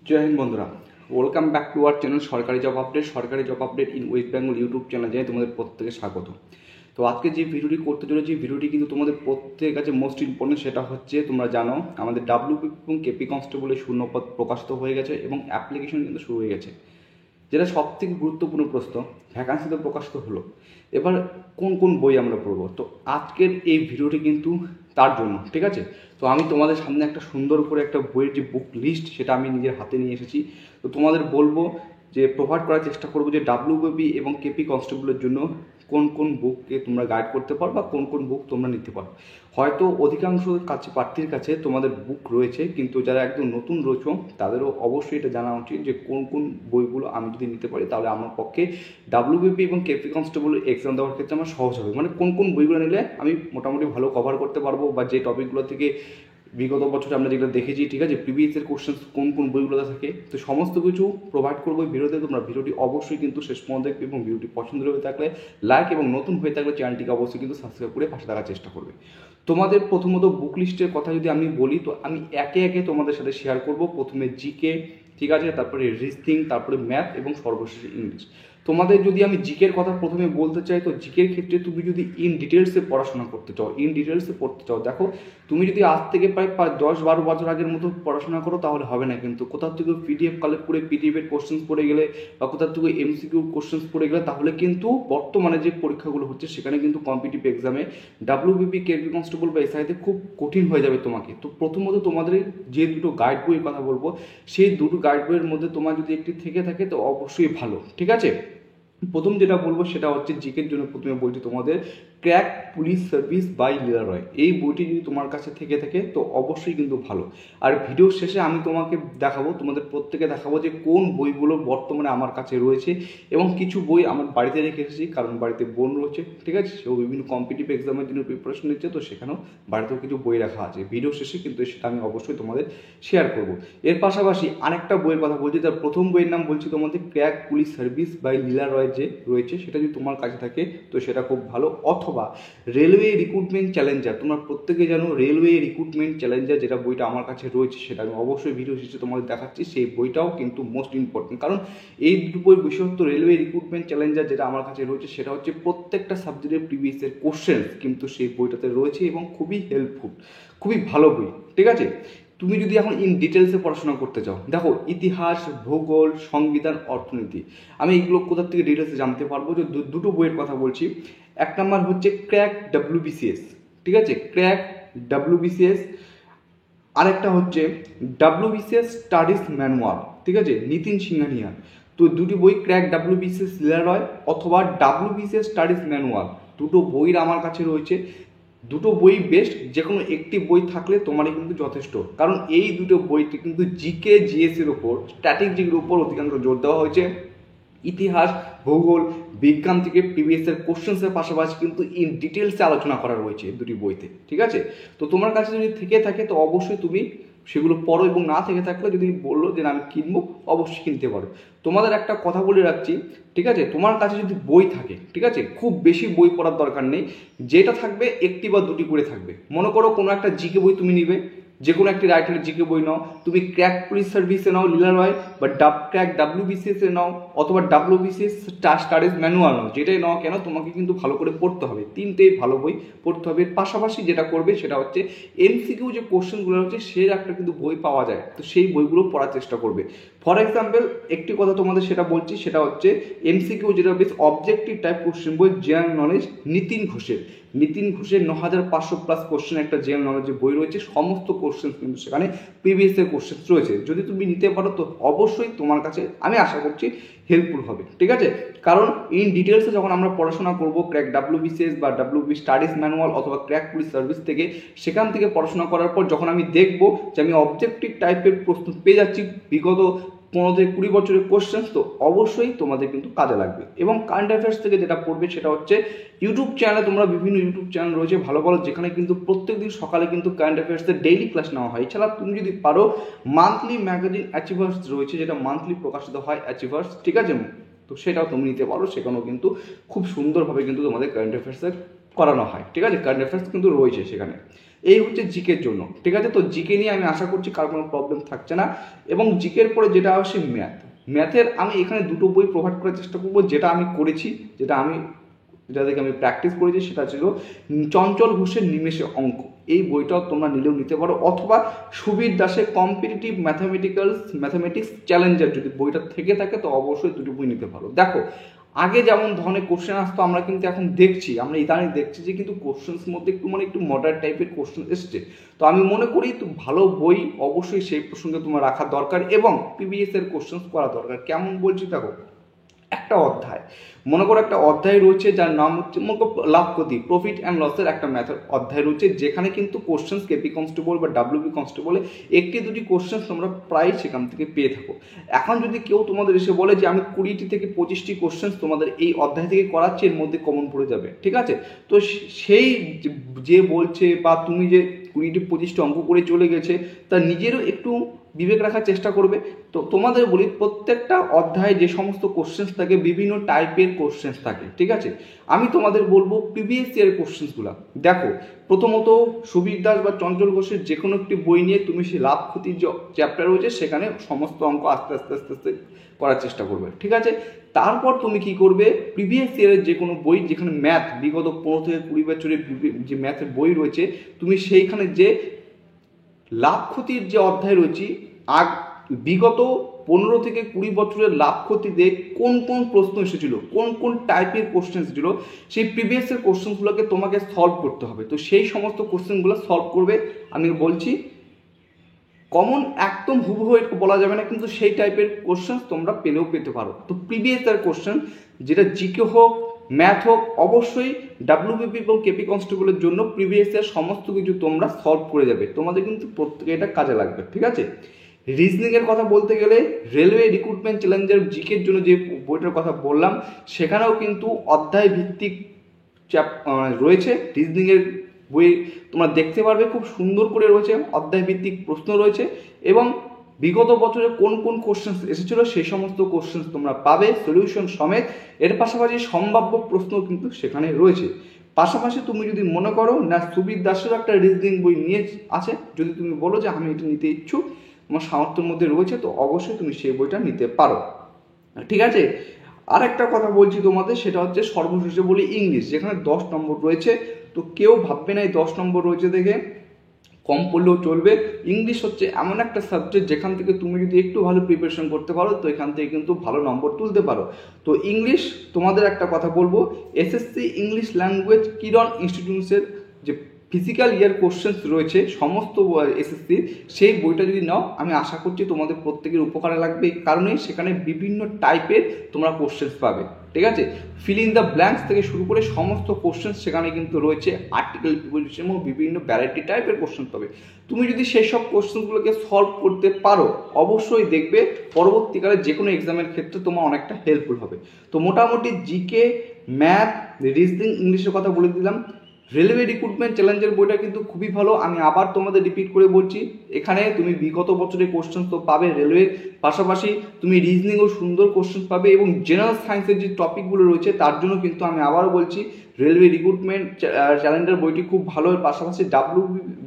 জয় হিন্দ বন্ধুরা, welcome back to our channel সরকারি job update in West Bengal YouTube channel জানিয়ে তোমাদের প্রত্যেকে স্বাগত। তো আজকে যে ভিডিওটি করতে চলেছি, ভিডিওটি কিন্তু তোমাদের প্রত্যেকের কাছে মোস্ট ইম্পর্টেন্ট। সেটা হচ্ছে, তোমরা জানো আমাদের ডাব্লিউপি এবং কেপি কনস্টেবলের শূন্যপদ প্রকাশিত হয়ে গেছে এবং অ্যাপ্লিকেশন কিন্তু শুরু হয়ে গেছে, যেটা সবথেকে গুরুত্বপূর্ণ প্রশ্ন। ভ্যাকান্সি তো প্রকাশিত হলো, এবার কোন কোন বই আমরা পড়বো? তো আজকের এই ভিডিওটি কিন্তু তার জন্য, ঠিক আছে? তো আমি তোমাদের সামনে একটা সুন্দর করে একটা বইয়ের যে বুক লিস্ট, সেটা আমি নিজের হাতে নিয়ে এসেছি। তো তোমাদের বলবো যে প্রোভাইড করার চেষ্টা করবো যে ডাব্লিউবিপি এবং কেপি কনস্টেবলের জন্য কোন কোন বুককে তোমরা গাইড করতে পারো বা কোন কোন বুক তোমরা নিতে পারো। হয়তো অধিকাংশ প্রার্থীর কাছে তোমাদের বুক রয়েছে, কিন্তু যারা একদম নতুন রয়েছে তাদেরও অবশ্যই এটা জানা উচিত যে কোন কোন বইগুলো আমি যদি নিতে পারি তাহলে আমার পক্ষে ডাব্লিউবিপি এবং কেপি কনস্টেবল এক্সাম দেওয়ার ক্ষেত্রে আমার সহজ হবে। মানে কোন কোন বইগুলো নিলে আমি মোটামুটি ভালো কভার করতে পারবো, বা যে টপিকগুলো থেকে বিগত বছরে আমরা যেগুলো দেখেছি, ঠিক আছে, প্রিভিয়াসের কোশ্চেন কোন কোন বইগুলোতে থাকে, তো সমস্ত কিছু প্রোভাইড করবো এই ভিডিওতে। তোমরা ভিডিওটি অবশ্যই কিন্তু শেষ পর্যন্ত দেখবে এবং ভিডিওটি পছন্দ হয়ে থাকলে লাইক, এবং নতুন হয়ে থাকলে চ্যানেলটিকে অবশ্যই কিন্তু সাবস্ক্রাইব করে পাশে থাকার চেষ্টা করবে। তোমাদের প্রথমত বুক লিস্টের কথা যদি আমি বলি, তো আমি একে একে তোমাদের সাথে শেয়ার করব। প্রথমে জিকে, ঠিক আছে, তারপরে রিজনিং, তারপরে ম্যাথ এবং সর্বশেষে ইংলিশ। তোমাদের যদি আমি জিকের কথা প্রথমে বলতে চাই, তো জিকের ক্ষেত্রে তুমি যদি ইন ডিটেলসে পড়াশোনা করতে চাও, ইন ডিটেলসে পড়তে চাও, দেখো তুমি যদি আজ থেকে প্রায় 10-12 বছর আগের মতো পড়াশোনা করো তাহলে হবে না। কিন্তু কোথাও থেকে পিডিএফ কালেক্ট করে পিডিএফের কোশ্চেন্স পড়ে গেলে বা কোথাও থেকে এমসিকিউ কোশ্চেন্স পড়ে গেলে তাহলে কিন্তু বর্তমানে যে পরীক্ষাগুলো হচ্ছে সেখানে কিন্তু কম্পিটিটিভ এক্সামে ডাব্লিউবিপি, কেপি কনস্টেবল বা এসআইতে খুব কঠিন হয়ে যাবে তোমাকে। তো প্রথমত তোমাদের যে দুটো গাইড বইয়ের কথা বলবো, সেই দুটো গাইড বইয়ের মধ্যে তোমার যদি একটি থেকে থাকে তো অবশ্যই ভালো, ঠিক আছে? প্রথম যেটা বলবো সেটা হচ্ছে জিকের জন্য প্রথমে বলছি তোমাদের ক্র্যাক পুলিশ সার্ভিস বাই লীলা রয়। এই বইটি যদি তোমার কাছে থেকে থাকে তো অবশ্যই কিন্তু ভালো। আর ভিডিওর শেষে আমি তোমাকে দেখাবো, তোমাদের প্রত্যেকে দেখাবো যে কোন বইগুলো বর্তমানে আমার কাছে রয়েছে, এবং কিছু বই আমার বাড়িতে রেখে এসেছি, কারণ বাড়িতে বোন রয়েছে, ঠিক আছে, সেও বিভিন্ন কম্পিটিটিভ এক্সামের জন্য প্রিপারেশন নিচ্ছে, তো সেখানেও বাড়িতেও কিছু বই রাখা আছে। ভিডিও শেষে কিন্তু সেটা আমি অবশ্যই তোমাদের শেয়ার করব। এর পাশাপাশি আরেকটা বইয়ের কথা বলছি, তার প্রথম বইয়ের নাম বলছি তোমাদের ক্র্যাক পুলিশ সার্ভিস বাই লীলা রয় যে রয়েছে, সেটা যদি তোমার কাছে থাকে তো সেটা খুব ভালো। অথবা রেলওয়ে রিক্রুটমেন্ট চ্যালেঞ্জার, তোমরা প্রত্যেকে জানো রেলওয়ে রিক্রুটমেন্ট চ্যালেঞ্জার যেটা বইটা আমার কাছে রয়েছে, সেটা আমি অবশ্যই ভিডিও শেষে তোমাদের দেখাচ্ছি। সেই বইটাও কিন্তু মোস্ট ইম্পর্টেন্ট, কারণ এই দুটো বই বিশেষত রেলওয়ে রিক্রুটমেন্ট চ্যালেঞ্জার যেটা আমার কাছে রয়েছে সেটা হচ্ছে প্রত্যেকটা সাবজেক্টের প্রিভিয়াসের কোশ্চেন কিন্তু সেই বইটাতে রয়েছে এবং খুবই হেল্পফুল, খুবই ভালো বই, ঠিক আছে? তুমি যদি এখন ইন ডিটেলসে পড়াশোনা করতে চাও, দেখো ইতিহাস, ভূগোল, সংবিধান, অর্থনীতি, আমি এইগুলো কোথা থেকে ডিটেলসে জানতে পারবো? যে দুটো বইয়ের কথা বলছি। এক নাম্বার হচ্ছে ক্র্যাক ডাব্লিউবিসিএস, ঠিক আছে, ক্র্যাক ডাব্লিউবিসিএস। আরেকটা হচ্ছে ডাব্লিউবিসিএস স্টাডিজ ম্যানুয়াল, ঠিক আছে, নিতিন সিংহানিয়ার। তো দুটি বই, ক্র্যাক ডাব্লিউবিসিএস লীলা রয় অথবা ডাব্লিউবিসিএস স্টাডিজ ম্যানুয়াল, দুটো বইয়ের আমার কাছে রয়েছে। দুটো বই বেস্ট, যে কোনো একটি বই থাকলে তোমারই কিন্তু যথেষ্ট, কারণ এই দুটো বইতে কিন্তু জিকে জিএসের ওপর, স্ট্র্যাটেজির উপর অধিকাংশ জোর দেওয়া হয়েছে। ইতিহাস, ভূগোল, বিজ্ঞান থেকে প্রিভিয়াসের কোশ্চেন্সের পাশাপাশি কিন্তু ইন ডিটেলসে আলোচনা করা রয়েছে দুটি বইতে, ঠিক আছে? তো তোমার কাছে যদি থেকে থাকে তো অবশ্যই তুমি সেগুলো পড়ো, এবং না থেকে থাকলে যদি বললো যে আমি কিনবো, অবশ্যই কিনতে পারো। তোমাদের একটা কথা বলে রাখছি, ঠিক আছে, তোমার কাছে যদি বই থাকে, ঠিক আছে, খুব বেশি বই পড়ার দরকার নেই, যেটা থাকবে একটি বা দুটি করে থাকবে। মনে করো কোনো একটা জিকে বই তুমি নিবে, যে কোনো একটি রাইটারের জিকে বই নাও, তুমি ক্র্যাক পুলিশ সার্ভিসে নাও লীলা রয়, বা ক্র্যাক ডাব্লিউবিসিএস এ নাও, অথবা ডাব্লিউবিসিএস স্টাডিজ ম্যানুয়াল নাও, যেটাই নাও কেন তোমাকে কিন্তু ভালো করে পড়তে হবে, তিনটেই ভালো বই পড়তে হবে। পাশাপাশি যেটা করবে সেটা হচ্ছে এমসিকিউ যে কোশ্চেনগুলো হচ্ছে সে একটা কিন্তু বই পাওয়া যায়, তো সেই বইগুলো পড়ার চেষ্টা করবে। ফর এক্সাম্পল একটি কথা তোমাদের সেটা বলছি, সেটা হচ্ছে এমসিকিউ যেটা বেশ অবজেক্টিভ টাইপ কোশ্চেন বই, জেনারেল নলেজ, নিতিন ঘোষের 9500+ কোশ্চেন একটা জেনারেল নলেজের বই রয়েছে। সমস্ত কোশ্চেন কিন্তু সেখানে প্রিভিয়াসের কোশ্চেন রয়েছে। যদি তুমি নিতে পারো তো অবশ্যই তোমার কাছে আমি আশা করছি হেল্পফুল হবে, ঠিক আছে? কারণ ইন ডিটেলসে যখন আমরা পড়াশোনা করবো ক্র্যাক ডাব্লিউবিসিএস বা ডাব্লিউবি স্টাডিজ ম্যানুয়াল অথবা ক্র্যাক পুলিশ সার্ভিস থেকে, সেখান থেকে পড়াশোনা করার পর যখন আমি দেখবো যে আমি অবজেক্টিভ টাইপের প্রশ্ন পেয়ে যাচ্ছি বিগত 15 থেকে 20 বছরের কোশ্চেন, তো অবশ্যই তোমাদের কিন্তু কাজে লাগবে। এবং কারেন্ট অ্যাফেয়ার্স থেকে যেটা পড়বে সেটা হচ্ছে ইউটিউব চ্যানেলে, তোমরা বিভিন্ন ইউটিউব চ্যানেল রয়েছে ভালো ভালো, যেখানে কিন্তু প্রত্যেকদিন সকালে কিন্তু কারেন্ট অ্যাফেয়ার্সের ডেইলি ক্লাস নেওয়া হয়। এছাড়া তুমি যদি পারো মান্থলি ম্যাগাজিন অ্যাচিভার্স রয়েছে, যেটা মান্থলি প্রকাশিত হয় অ্যাচিভার্স, ঠিক আছে, তো সেটাও তুমি নিতে পারো। সেখানেও কিন্তু খুব সুন্দরভাবে কিন্তু তোমাদের কারেন্ট অ্যাফেয়ার্সের করানো হয়, ঠিক আছে, কারেন্ট অ্যাফেয়ার্স কিন্তু রয়েছে সেখানে। এই হচ্ছে জিকের জন্য, ঠিক আছে। তো জিকে নিয়ে আমি আশা করছি কার কোনো প্রবলেম থাকছে না। এবং জিকের পরে যেটা আসে ম্যাথের আমি এখানে দুটো বই প্রোভাইড করার চেষ্টা করবো, যেটা আমি করেছি, যেটা দেখে আমি প্র্যাকটিস করেছি, সেটা ছিল চঞ্চল ঘোষের নিমেষে অঙ্ক। এই বইটাও তোমরা নিলেও নিতে পারো, অথবা সুবীর দাসের কম্পিটিটিভ ম্যাথামেটিক্স চ্যালেঞ্জার যদি বইটা থেকে থাকে তো অবশ্যই দুটো বই নিতে পারো। দেখো আগে যেমন ধরনের কোশ্চেন আসতো, আমরা কিন্তু এখন আমরা ইদানিং দেখছি যে কিন্তু কোশ্চেন্স মধ্যে একটু মডার্ন টাইপের কোশ্চেন এসছে। তো আমি মনে করি তো ভালো বই অবশ্যই সেই প্রসঙ্গে তোমার রাখা দরকার এবং প্রিভিয়াস এর কোশ্চেন করা দরকার। কেমন বলছি দেখো, একটা অধ্যায় মনে করো, একটা অধ্যায় রয়েছে যার নাম হচ্ছে লাভ ক্ষতি, প্রফিট অ্যান্ড লসের একটা ম্যাথড অধ্যায় রয়েছে, যেখানে কিন্তু কোশ্চেন্স কেপি কনস্টেবল বা ডাব্লিউবি কনস্টেবলে একটি দুটি কোশ্চেন্স তোমরা প্রায় সেখান থেকে পেয়ে থাকো। এখন যদি কেউ তোমাদের এসে বলে যে আমি 20টি থেকে 25টি কোশ্চেন্স তোমাদের এই অধ্যায় থেকে করাচ্ছি, এর মধ্যে কমন পড়ে যাবে, ঠিক আছে, তো সেই যে বলছে বা তুমি যে 20-25টি অঙ্ক করে চলে গেছে, তার নিজেরও একটু বিবেক রাখার চেষ্টা করবে। তো তোমাদের বলি, প্রত্যেকটা অধ্যায়ে যে সমস্ত কোশ্চেন্স থাকে, বিভিন্ন টাইপের কোশ্চেন্স থাকে, ঠিক আছে। আমি তোমাদের বলবো প্রিভিয়াস ইয়ারের কোশ্চেন্সগুলো দেখো। প্রথমত সুবীর দাস বা চঞ্চল ঘোষের যে কোনো একটি বই নিয়ে তুমি সেই লাভ ক্ষতির যে চ্যাপ্টার রয়েছে সেখানে সমস্ত অঙ্ক আস্তে আস্তে করার চেষ্টা করবে, ঠিক আছে। তারপর তুমি কি করবে, প্রিভিয়াস ইয়ারের যে কোনো বই, যেখানে ম্যাথ বিগত 15 থেকে 20 বছরের যে ম্যাথের বই রয়েছে, তুমি সেইখানে যে লাভ ক্ষতির যে অধ্যায় রয়েছে, বিগত 15 থেকে 20 বছরের লাভ ক্ষতিতে কোন কোন প্রশ্ন এসেছিল, কোন কোন টাইপের কোশ্চেন এসেছিল, সেই প্রিভিয়াসের কোশ্চেনগুলোকে তোমাকে সলভ করতে হবে। তো সেই সমস্ত কোশ্চেনগুলো সলভ করবে। আমি বলছি কমন একদম হুবহু একটু বলা যাবে না, কিন্তু সেই টাইপের কোশ্চেন তোমরা পেতে পারো। তো প্রিভিয়াসের কোশ্চেন, যেটা জিকে হোক ম্যাথ হোক, অবশ্যই ডাব্লিউবিপি এবং কেপি কনস্টেবলের জন্য প্রিভিয়াস ইয়ার সমস্ত কিছু তোমরা সলভ করে যাবে। তোমাদের কিন্তু প্রত্যেকে এটা কাজে লাগবে, ঠিক আছে। রিজনিংয়ের কথা বলতে গেলে রেলওয়ে রিক্রুটমেন্ট চ্যালেঞ্জার জিকের জন্য যে বইটার কথা বললাম, সেখানেও কিন্তু অধ্যায় ভিত্তিক রয়েছে। রিজনিংয়ের বই তোমরা দেখতে পারবে, খুব সুন্দর করে রয়েছে, অধ্যায় ভিত্তিক প্রশ্ন রয়েছে এবং বিগত বছরে কোন কোন কোশ্চেন এসেছিল সেই সমস্ত কোশ্চেন তোমরা পাবে সলিউশন সমেত। এর পাশাপাশি সম্ভাব্য প্রশ্ন কিন্তু সেখানে রয়েছে। পাশাপাশি তুমি যদি মনে করো না সুবীর দাসের একটা রিজনিং বই নিয়ে আছে, যদি তুমি বলো যে আমি এটা নিতে ইচ্ছুক, তোমার সামর্থ্যের মধ্যে রয়েছে, তো অবশ্যই তুমি সেই বইটা নিতে পারো, ঠিক আছে। আর একটা কথা বলছি তোমাদের, সেটা হচ্ছে সর্বশেষে বলি ইংলিশ, যেখানে 10 নম্বর রয়েছে। তো কেউ ভাববে না এই 10 নম্বর রয়েছে দেখে কম পড়লেও চলবে। ইংলিশ হচ্ছে এমন একটা সাবজেক্ট যেখান থেকে তুমি যদি একটু ভালো প্রিপারেশন করতে পারো, তো এখান থেকে কিন্তু ভালো নম্বর তুলতে পারো। তো ইংলিশ তোমাদের একটা কথা বলবো, এসএসসি ইংলিশ ল্যাঙ্গুয়েজ কিরণ ইনস্টিটিউটসের যে ফিজিক্যাল ইয়ার কোশ্চেন্স রয়েছে সমস্ত এসএসসির, সেই বইটা যদি নাও, আমি আশা করছি তোমাদের প্রত্যেকের উপকারে লাগবে। এই কারণেই সেখানে বিভিন্ন টাইপের তোমরা কোশ্চেন্স পাবে, ঠিক আছে। ফিল ইন দ্য ব্ল্যাঙ্কস থেকে শুরু করে সমস্ত কোশ্চেন্স সেখানে কিন্তু রয়েছে, আর্টিকেল প্রিপোজিশন এবং বিভিন্ন ভ্যারাইটি টাইপের কোশ্চেন পাবে। তুমি যদি সেই সব কোশ্চেনগুলোকে সলভ করতে পারো, অবশ্যই দেখবে পরবর্তীকালে যে কোনো এক্সামের ক্ষেত্রে তোমার অনেকটা হেল্পফুল হবে। তো মোটামুটি জিকে, ম্যাথ, রিজনিং, ইংলিশের কথা বলে দিলাম। রেলওয়ে রিক্রুটমেন্ট চ্যালেঞ্জের বইটা কিন্তু খুবই ভালো। আমি আবার তোমাদের রিপিট করে বলছি, এখানে তুমি বিগত বছরের কোশ্চেন তো পাবে রেলওয়ের, পাশাপাশি তুমি রিজনিংও সুন্দর কোশ্চেন পাবে এবং জেনারেল সায়েন্সের যে টপিকগুলো রয়েছে তার জন্য কিন্তু আমি আবারও বলছি রেলওয়ে রিক্রুটমেন্ট চ্যালেঞ্জার বইটি খুব ভালো। এর পাশাপাশি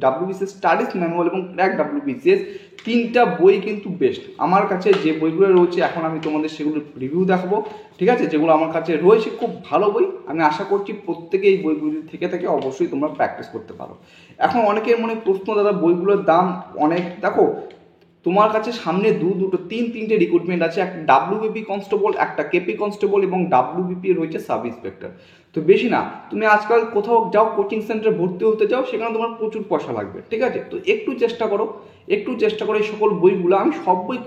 ডাব্লিউবিসিএস স্টাডিজ ম্যানুয়াল এবং ক্র্যাক ডাব্লিউবিসিএস, তিনটা বই কিন্তু বেস্ট। আমার কাছে যে বইগুলো রয়েছে এখন আমি তোমাদের সেগুলো রিভিউ দেখাবো, ঠিক আছে, যেগুলো আমার কাছে রয়েছে খুব ভালো বই। আমি আশা করছি প্রত্যেকে এই বইগুলি থেকে অবশ্যই তোমরা প্র্যাকটিস করতে পারো। এখন অনেকের মনে প্রশ্ন, দাদা বইগুলোর দাম অনেক, দেখো তোমার কাছে সামনে তিনটে রিক্রুটমেন্ট আছে, একটা ডাব্লিউবিপি কনস্টেবল, একটা কেপি কনস্টেবল এবং ডাব্লিউবিপি রয়েছে সাব ইন্সপেক্টর। তো বেশি না, তুমি আজকাল কোথাও যাও কোচিং সেন্টারে ভর্তি হতে যাও, সেখানে তোমার প্রচুর পয়সা লাগবে, ঠিক আছে। তো একটু চেষ্টা করো এই সকল বইগুলো, আমি সব বই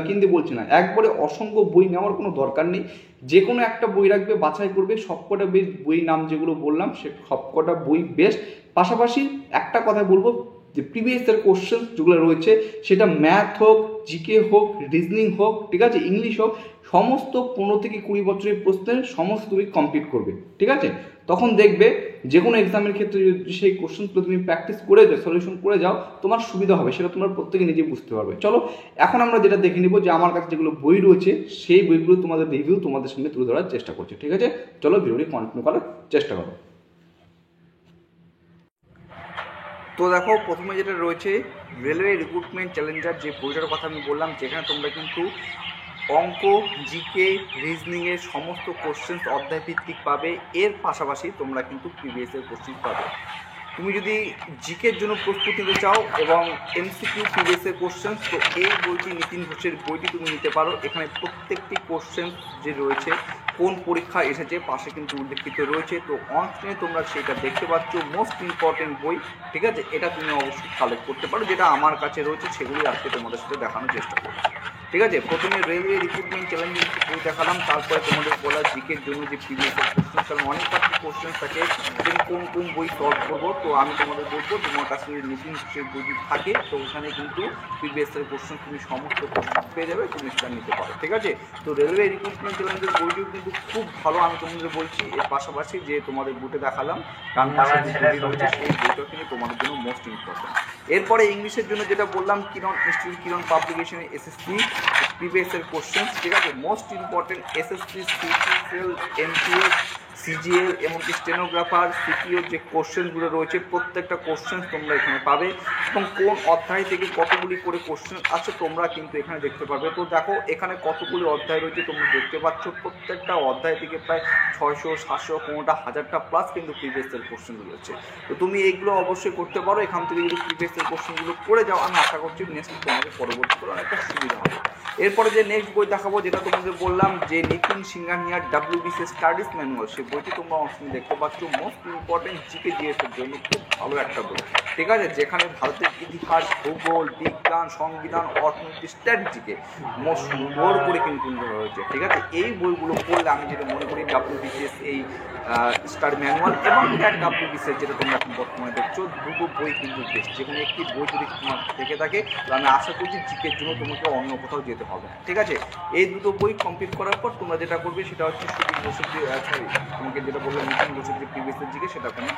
কিনতে বলছি না, একবারে অসংখ্য বই নেওয়ার কোনো দরকার নেই। যে কোনো একটা বই রাখবে, বাছাই করবে, সবকটা বই নাম যেগুলো বললাম সে সবকটা বই বেস্ট। পাশাপাশি একটা কথা বলবো, যে প্রিভিয়াস ইয়ার কোশ্চেন যেগুলো রয়েছে, সেটা ম্যাথ হোক, জিকে হোক, রিজনিং হোক, ঠিক আছে, ইংলিশ হোক, সমস্ত 15 থেকে 20 বছরের প্রশ্নের সমস্ত তুমি কমপ্লিট করবে, ঠিক আছে। তখন দেখবে যে কোনো এক্সামের ক্ষেত্রে যদি সেই কোশ্চেনগুলো তুমি প্র্যাকটিস করে যাও, সলিউশন করে যাও, তোমার সুবিধা হবে, সেটা তোমরা প্রত্যেকে নিজে বুঝতে পারবে। চলো এখন আমরা যেটা দেখে নিব, যে আমার কাছে যেগুলো বই রয়েছে সেই বইগুলো তোমাদের রিভিউ তোমাদের সামনে তুলে ধরার চেষ্টা করছি, ঠিক আছে। চলো ভিডিওটি কন্টিনিউ করার চেষ্টা করো। তো দেখো প্রথমে যেটা রয়েছে রেলওয়ে রিক্রুটমেন্ট চ্যালেঞ্জার, যে বইটার কথা আমি বললাম, যেখানে তোমরা কিন্তু অঙ্ক, জিকে, রিজনিংয়ের সমস্ত কোশ্চেন্স অধ্যায় ভিত্তিক পাবে। এর পাশাপাশি তোমরা কিন্তু প্রিভিয়াসের কোশ্চেন পাবে। তুমি যদি জিকের জন্য প্রস্তুতি নিতে চাও এবং এমসিকিউ প্রিভিয়াসের কোশ্চেন্স, তো এই বইটি নিতিন ঘোষের বইটি তুমি নিতে পারো। এখানে প্রত্যেকটি কোশ্চেন যে রয়েছে কোন পরীক্ষা এসেছে পাশে কিন্তু উল্লেখিত রয়েছে। তো অনস্ক্রিনে তোমরা সেটা দেখতে পাচ্ছ, মোস্ট ইম্পর্টেন্ট বই, ঠিক আছে। এটা তুমি অবশ্যই কালেক্ট করতে পারো, যেটা আমার কাছে রয়েছে সেগুলি আজকে তোমাদের সাথে দেখানোর চেষ্টা করছি, ঠিক আছে। প্রথমে রেলওয়ে রিক্রুটমেন্ট চ্যালেঞ্জের বই দেখালাম, তারপরে তোমাদের বলা জিকের জন্য যে প্রিভিয়াস কোশ্চেন, কারণ অনেক পার্টি কোশ্চেন থাকে তুমি কোন কোন বই সলভ করবো। তো আমি তোমাদের বলবো তোমার কাছে যদি নিতিন ঘোষের বইটি থাকে তো ওখানে কিন্তু প্রিভিয়াসের কোশ্চেন তুমি সমস্ত কোশ্চেন পেয়ে যাবে, তুমি সেটা নিতে পারো, ঠিক আছে। তো রেলওয়ে রিক্রুটমেন্ট চ্যালেঞ্জের বইটিও কিন্তু খুব ভালো, আমি তোমাদের বলছি। এর পাশাপাশি যে তোমাদের বইটা দেখালাম ডান পাশে যে বই রয়েছে সেই বইটা কিন্তু তোমাদের জন্য মোস্ট ইম্পর্টেন্ট। এরপরে ইংলিশের জন্য যেটা বললাম কিরণ ইনস্টিটিউট, কিরণ পাবলিকেশনের এসএসসি প্রিভিয়াসের কোশ্চেন, ঠিক আছে। Most important SSC, CPL, amps, CGL এমনকি স্টেনোগ্রাফার, সিপিওর যে কোশ্চেনগুলো রয়েছে প্রত্যেকটা কোশ্চেন তোমরা এখানে পাবে, এবং কোন অধ্যায় থেকে কতগুলি করে কোশ্চেন আছে তোমরা কিন্তু এখানে দেখতে পাবে। তো দেখো এখানে কতগুলি অধ্যায় রয়েছে তোমরা দেখতে পাচ্ছ, প্রত্যেকটা অধ্যায় থেকে প্রায় 600, 700, কোনোটা 1000টা প্লাস কিন্তু প্রিভিয়াসের কোশ্চেন রয়েছে। তো তুমি এইগুলো অবশ্যই করতে পারো। এখান থেকে যদি প্রিভিয়াসের কোশ্চেনগুলো করে যাও, আমি আশা করছি নেক্সট তোমাদের পরবর্তী করে অনেকটা সুবিধা হবে। এরপরে যে নেক্সট বই দেখাবো, যেটা তোমাদের বললাম যে নিতিন সিংহানিয়ার WBCS স্টাডিজ ম্যানুয়াল, সেই বইটি তোমরা অনস্ক্রিনে দেখতে পাচ্ছ। মোস্ট ইম্পর্টেন্ট জিকে জিএসের জন্য খুব ভালো একটা বই, ঠিক আছে, যেখানে ভারতের ইতিহাস, ভূগোল, বিজ্ঞান, সংবিধান, অর্থনীতি, স্ট্র্যাটেজিকে মোস্ট সুন্দর করে কিন্তু রয়েছে, ঠিক আছে। এই বইগুলো পড়লে আমি যেটা মনে করি WBCS এই স্টাডি ম্যানুয়াল এবং WBCS যেটা তোমরা এখন বর্তমানে দেখছো, দুটো বই কিন্তু বেস্ট। যে কোনো একটি বই যদি তোমার থেকে থাকে তাহলে আমি আশা করছি জিকের জন্য তোমাকে অন্য কোথাও যেতে হবে না, ঠিক আছে। এই দুটো বই কমপ্লিট করার পর তোমরা যেটা করবে সেটা হচ্ছে সুদীপ ঘোষের যে তোমাকে যেটা বললাম নিতিন ঘোষের যে প্রিভিয়াসের জিকে, সেটা কোনো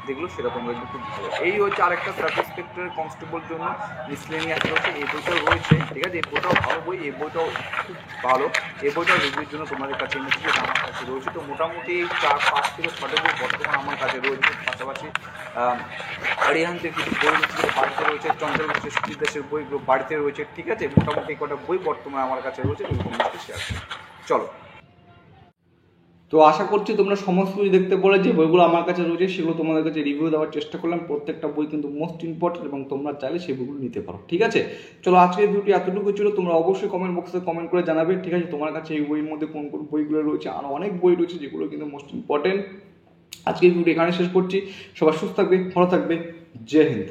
দেখলো সেটা তোমরা একটু খুব ভালো। এই হচ্ছে আরেকটা সাব ইন্সপেক্টরের কনস্টেবল জন্য মিসলেনিয়াস রয়েছে, এই বইটাও রয়েছে, ঠিক আছে। এই বইটাও ভালো বই, এই বইটাও খুব ভালো। এই বইটাও রিভিউর জন্য তোমাদের কাছে এনেছি, যেটা আমার কাছে রয়েছে। তো মোটামুটি 4-5 থেকে 6টা বই বর্তমানে আমার কাছে রয়েছে। পাশাপাশি আরিয়ানদের কিছু বই রয়েছে বাড়িতে রয়েছে, চঞ্চল ঘোষের সুচিত দাসের বইগুলো বাড়িতে রয়েছে, ঠিক আছে। মোটামুটি কটা বই বর্তমানে আমার কাছে রয়েছে, তোমার সাথে শেয়ার করছি। চলো, তো আশা করছি তোমরা সমস্ত কিছু দেখতে পড়ে যে বইগুলো আমার কাছে রয়েছে সেগুলো তোমাদের কাছে রিভিউ দেওয়ার চেষ্টা করলাম। প্রত্যেকটা বই কিন্তু মোস্ট ইম্পর্টেন্ট এবং তোমরা চাইলে সেই বইগুলো নিতে পারো, ঠিক আছে। চলো আজকের ভিডিওটি এতটুকু ছিল। তোমরা অবশ্যই কমেন্ট বক্সে কমেন্ট করে জানাবে, ঠিক আছে, তোমার কাছে এই বইয়ের মধ্যে কোন কোন বইগুলো রয়েছে। আরও অনেক বই রয়েছে যেগুলো কিন্তু মোস্ট ইম্পর্টেন্ট। আজকের ভিডিও এখানে শেষ করছি। সবাই সুস্থ থাকবে, ভালো থাকবে, জয় হিন্দ।